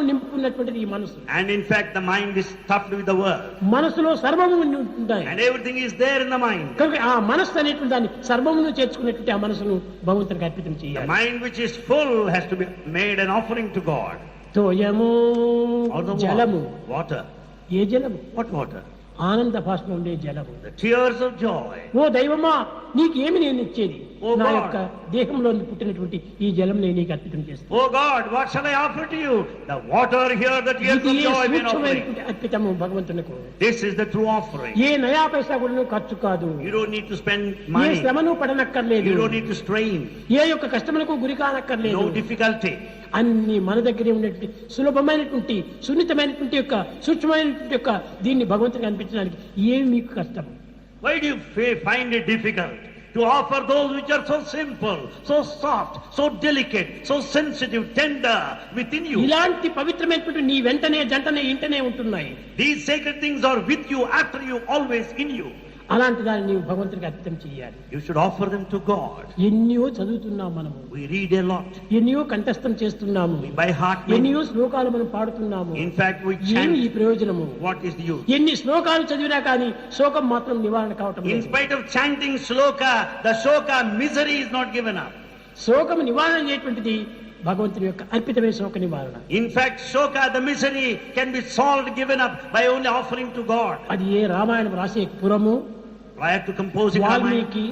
నింపుకున్నటువంటిది ఈ మనసు. And in fact the mind is stuffed with the world. మనసులో సర్వము ఉంటాయి. And everything is there in the mind. కనుక ఆ మనస్సు అనేటువంటి దాన్ని సర్వమును చేర్చుకునేటువంటి ఆ మనసును భగవంతునికి అర్పితం The చేయాలి. mind which is full has to be made an offering to God. తోయము Or the జలము. water. ఏ జలము? What water? ఆనంద భాషలో ఉండే జలము. The tears of joy. ఓ దైవమా నీకేమి నేను ఇచ్చేది? ఓ నా God. యొక్క దేహంలో పుట్టినటువంటి ఈ జలం నేను నీకు అర్పితం చేస్తాను. Oh God, what shall I offer to you? The water here, the tears of ఇది joy been offering. సూక్ష్మమైనటువంటి అర్పితము భగవంతునికి. This is the true offering. ఏ నయా పైసా కూడా ఖర్చు కాదు. You don't need to spend A money. శ్రమను పడనక్కర్లేదు. You don't need to strain. ఏ యొక్క కష్టములకు గురి కానక్కర్లేదు. No difficulty. అన్ని మన దగ్గరే ఉన్నటువంటి సులభమైనటువంటి సున్నితమైనటువంటి యొక్క సూక్ష్మమైనటువంటి యొక్క దీన్ని భగవంతునికి అనిపించడానికి ఏమి మీకు కష్టం? Why do you find it difficult to offer those which are so simple, so soft, so delicate, so sensitive, tender within you? ఇలాంటి పవిత్రమైనటువంటి నీ వెంటనే జంటనే ఇంటనే ఉంటున్నాయి. These sacred things are with you, after you, always in you. అలాంటి దాన్ని నీవు భగవంతునికి అర్పితం చేయాలి. You should offer them to God. ఎన్నో చదువుతున్నాం మనము. We read a lot. ఎన్నో కంఠస్థం చేస్తున్నాము. By heart. ఎన్నో శ్లోకాలు మనం పాడుతున్నాము. In fact, we ఏమి ఈ chant. ప్రయోజనము? What is the use? ఎన్ని శ్లోకాలు చదివినా కానీ శోకం మాత్రం నివారణ కావటం In లేదు. spite of chanting shloka, the shoka, misery is not given up. శోకం నివారణ అనేటువంటిది భగవంతుని యొక్క అర్పితమే శోక నివారణ. In fact, shoka, the misery, can be solved, given up by only offering to God. అది ఏ రామాయణం రాసే పురము Prior to composing Ramayana, Valmiki